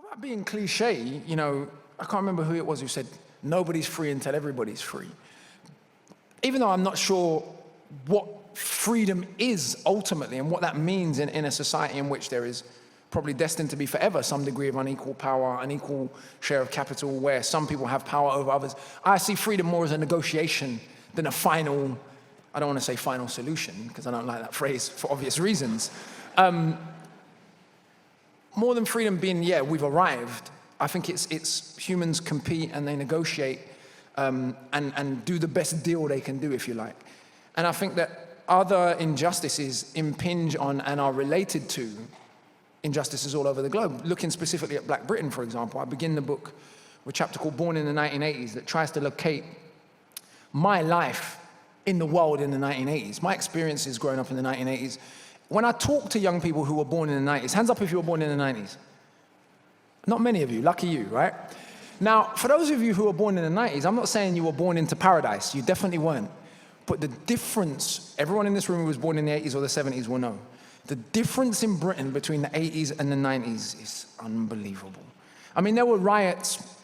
Without being cliche, you know, I can't remember who it was who said, nobody's free until everybody's free. Even though I'm not sure what freedom is ultimately and what that means in a society in which there is probably destined to be forever some degree of unequal power, unequal share of capital, where some people have power over others. I see freedom more as a negotiation than a final, I don't want to say final solution, because I don't like that phrase for obvious reasons. More than freedom being, yeah, we've arrived, I think it's humans compete and they negotiate and do the best deal they can do, if you like. And I think that other injustices impinge on and are related to injustices all over the globe. Looking specifically at Black Britain, for example, I begin the book with a chapter called Born in the 1980s that tries to locate my life in the world in the 1980s, my experiences growing up in the 1980s. When I talk to young people who were born in the 90s, hands up if you were born in the 90s. Not many of you, lucky you, right? Now, for those of you who were born in the 90s, I'm not saying you were born into paradise, you definitely weren't. But the difference, everyone in this room who was born in the 80s or the 70s will know, the difference in Britain between the 80s and the 90s is unbelievable. I mean, there were riots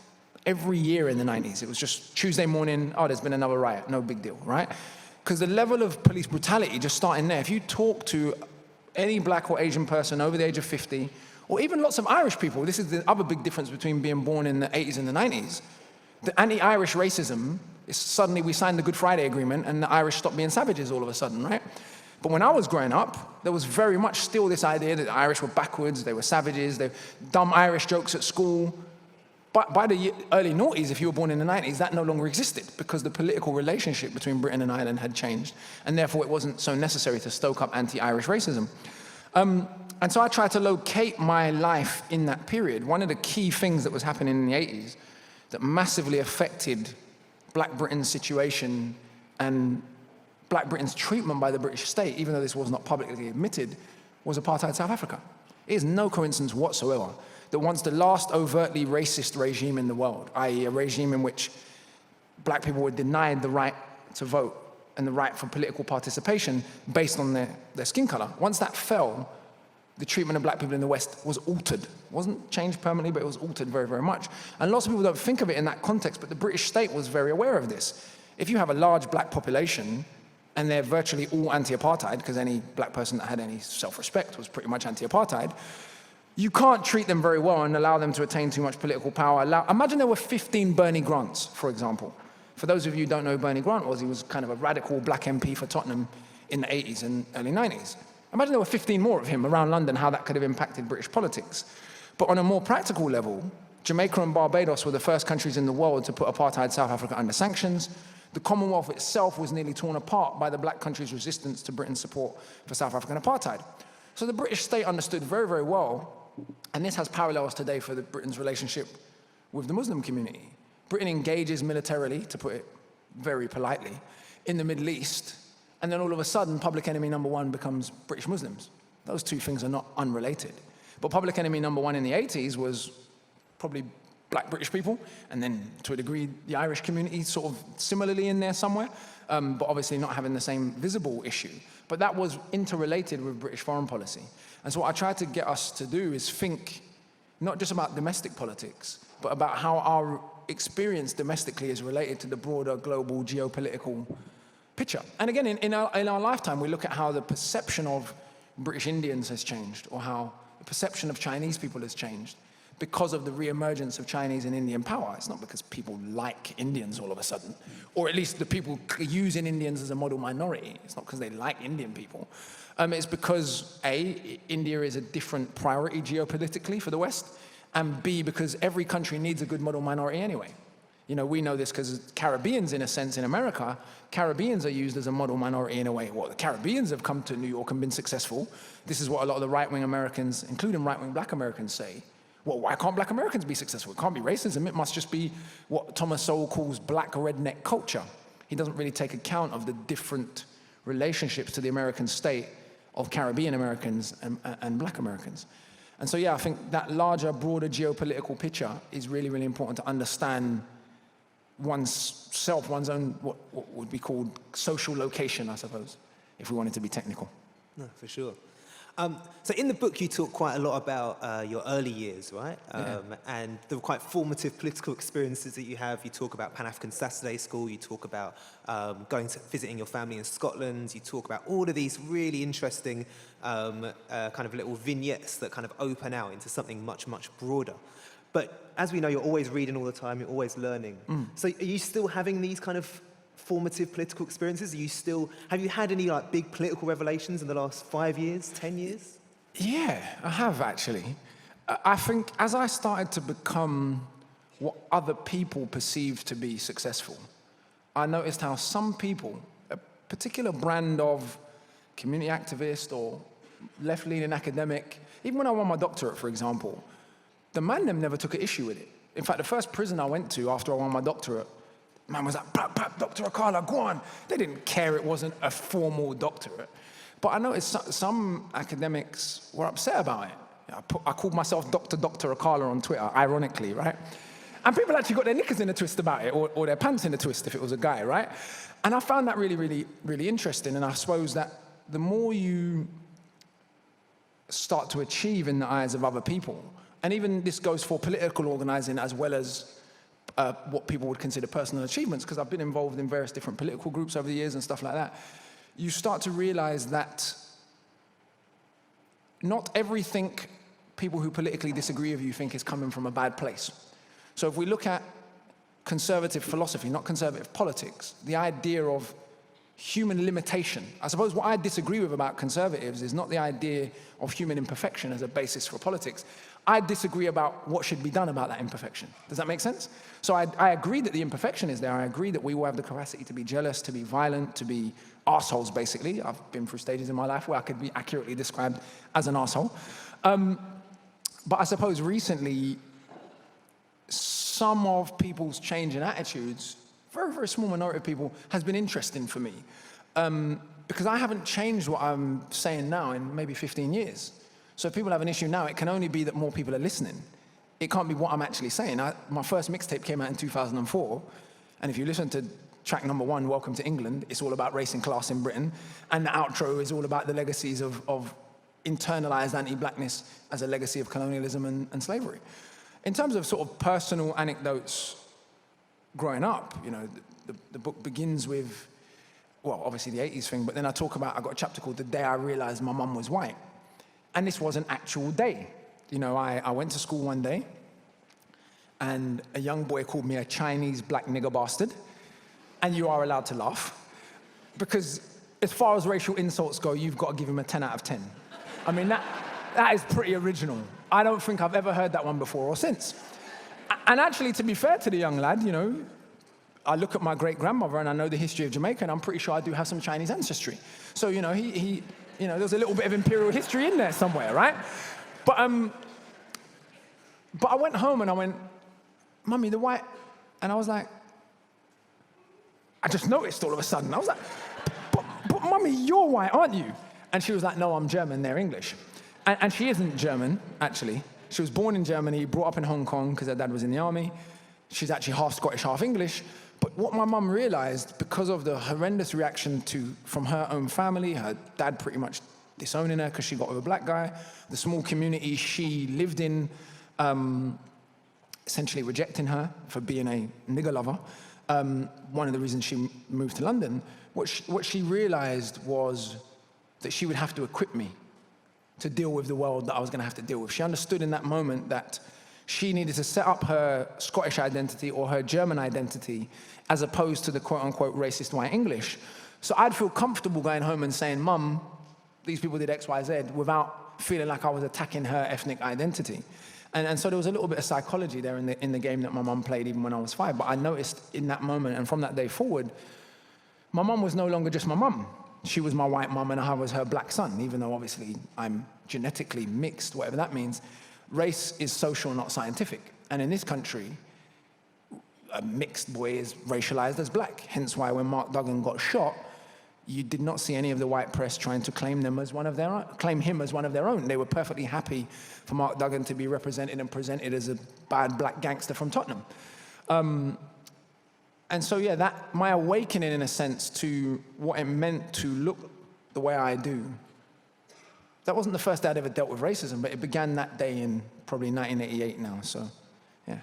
every year in the 90s. It was just Tuesday morning, oh, there's been another riot, no big deal, right? Because the level of police brutality, just starting there, if you talk to any Black or Asian person over the age of 50, or even lots of Irish people, this is the other big difference between being born in the 80s and the 90s. The anti-Irish racism is suddenly we signed the Good Friday Agreement and the Irish stopped being savages all of a sudden, right? But when I was growing up, there was very much still this idea that the Irish were backwards, they were savages, they dumb Irish jokes at school. But by the early noughties, if you were born in the 90s, that no longer existed because the political relationship between Britain and Ireland had changed, and therefore it wasn't so necessary to stoke up anti-Irish racism. And so I tried to locate my life in that period. One of the key things that was happening in the 80s that massively affected Black Britain's situation and Black Britain's treatment by the British state, even though this was not publicly admitted, was apartheid South Africa. It is no coincidence whatsoever that once the last overtly racist regime in the world, i.e. a regime in which Black people were denied the right to vote and the right for political participation based on their skin color, once that fell, the treatment of Black people in the West was altered. It wasn't changed permanently, but it was altered very, very much. And lots of people don't think of it in that context, but the British state was very aware of this. If you have a large Black population, and they're virtually all anti-apartheid, because any Black person that had any self-respect was pretty much anti-apartheid, you can't treat them very well and allow them to attain too much political power. Imagine there were 15 Bernie Grants, for example. For those of you who don't know who Bernie Grant was, he was kind of a radical Black MP for Tottenham in the 80s and early 90s. Imagine there were 15 more of him around London, how that could have impacted British politics. But on a more practical level, Jamaica and Barbados were the first countries in the world to put apartheid South Africa under sanctions. The Commonwealth itself was nearly torn apart by the Black countries' resistance to Britain's support for South African apartheid. So the British state understood very, very well, and this has parallels today for Britain's relationship with the Muslim community. Britain engages militarily, to put it very politely, in the Middle East, and then all of a sudden, public enemy number one becomes British Muslims. Those two things are not unrelated. But public enemy number one in the 80s was probably Black British people, and then to a degree, the Irish community sort of similarly in there somewhere, but obviously not having the same visible issue. But that was interrelated with British foreign policy. And so what I tried to get us to do is think not just about domestic politics, but about how our experience domestically is related to the broader global geopolitical picture. And again, in our lifetime, we look at how the perception of British Indians has changed, or how the perception of Chinese people has changed because of the re-emergence of Chinese and Indian power. It's not because people like Indians all of a sudden, or at least the people using Indians as a model minority. It's not because they like Indian people. It's because A, India is a different priority geopolitically for the West, and B, because every country needs a good model minority anyway. You know, we know this because Caribbeans, in a sense, in America, Caribbeans are used as a model minority in a way. Well, the Caribbeans have come to New York and been successful. This is what a lot of the right-wing Americans, including right-wing Black Americans, say. Well, why can't Black Americans be successful? It can't be racism. It must just be what Thomas Sowell calls Black redneck culture. He doesn't really take account of the different relationships to the American state of Caribbean Americans and Black Americans. And so, yeah, I think that larger, broader geopolitical picture is really, really important to understand one's self, one's own, what would be called social location, I suppose, if we wanted to be technical. No, for sure. So in the book, you talk quite a lot about your early years, right? And the quite formative political experiences that you have. You talk about Pan-African Saturday School. You talk about visiting your family in Scotland. You talk about all of these really interesting kind of little vignettes that kind of open out into something much, much broader. But as we know, you're always reading all the time. You're always learning. So are you still having these kind of formative political experiences? Have you had any like big political revelations in the last 5 years, 10 years? Yeah, I have actually. I think as I started to become what other people perceive to be successful, I noticed how some people, a particular brand of community activist or left-leaning academic, even when I won my doctorate, for example, the man them never took an issue with it. In fact, the first prison I went to after I won my doctorate, man was like, "Pap, pap, Dr. Akala, go on." They didn't care it wasn't a formal doctorate. But I noticed some academics were upset about it. I called myself Dr. Akala on Twitter, ironically, right? And people actually got their knickers in a twist about it, or their pants in a twist if it was a guy, right? And I found that really, really, really interesting. And I suppose that the more you start to achieve in the eyes of other people, and even this goes for political organizing as well as what people would consider personal achievements, because I've been involved in various different political groups over the years and stuff like that, you start to realize that not everything people who politically disagree with you think is coming from a bad place. So if we look at conservative philosophy, not conservative politics, the idea of human limitation, I suppose what I disagree with about conservatives is not the idea of human imperfection as a basis for politics. I disagree about what should be done about that imperfection. Does that make sense? So I agree that the imperfection is there. I agree that we all have the capacity to be jealous, to be violent, to be arseholes, basically. I've been through stages in my life where I could be accurately described as an arsehole. But I suppose recently, some of people's change in attitudes, very, very small minority of people, has been interesting for me. Because I haven't changed what I'm saying now in maybe 15 years. So if people have an issue now, it can only be that more people are listening. It can't be what I'm actually saying. My first mixtape came out in 2004, and if you listen to track number 1, Welcome to England, it's all about race and class in Britain, and the outro is all about the legacies of internalized anti-blackness as a legacy of colonialism and slavery. In terms of sort of personal anecdotes growing up, you know, the book begins with, well, obviously the 80s thing, but then I got a chapter called The Day I Realized My Mum Was White. And this was an actual day. You know, I went to school one day, and a young boy called me a Chinese black nigger bastard, and you are allowed to laugh, because as far as racial insults go, you've got to give him a 10 out of 10. I mean, that is pretty original. I don't think I've ever heard that one before or since. And actually, to be fair to the young lad, you know, I look at my great-grandmother and I know the history of Jamaica, and I'm pretty sure I do have some Chinese ancestry. So, you know, you know, there's a little bit of imperial history in there somewhere, right? But I went home and I went, "Mummy, the white," and I was like, I just noticed all of a sudden. I was like, but Mummy, you're white, aren't you? And she was like, "No, I'm German, they're English." And she isn't German, actually. She was born in Germany, brought up in Hong Kong because her dad was in the army. She's actually half Scottish, half English. But what my mum realized, because of the horrendous reaction from her own family, her dad pretty much disowning her because she got with a black guy, the small community she lived in essentially rejecting her for being a nigger lover, one of the reasons she moved to London, what she realized was that she would have to equip me to deal with the world that I was going to have to deal with. She understood in that moment that she needed to set up her Scottish identity or her German identity as opposed to the quote-unquote racist white English. So I'd feel comfortable going home and saying, "Mum, these people did X, Y, Z," without feeling like I was attacking her ethnic identity. And so there was a little bit of psychology there in the game that my mum played even when I was 5. But I noticed in that moment, and from that day forward, my mum was no longer just my mum. She was my white mum and I was her black son, even though obviously I'm genetically mixed, whatever that means. Race is social, not scientific. And in this country, a mixed boy is racialized as black. Hence why when Mark Duggan got shot, you did not see any of the white press trying to claim him as one of their own. They were perfectly happy for Mark Duggan to be represented and presented as a bad black gangster from Tottenham. And so, yeah, that my awakening, in a sense, to what it meant to look the way I do that wasn't the first day I'd ever dealt with racism, but it began that day in probably 1988 now, so yeah.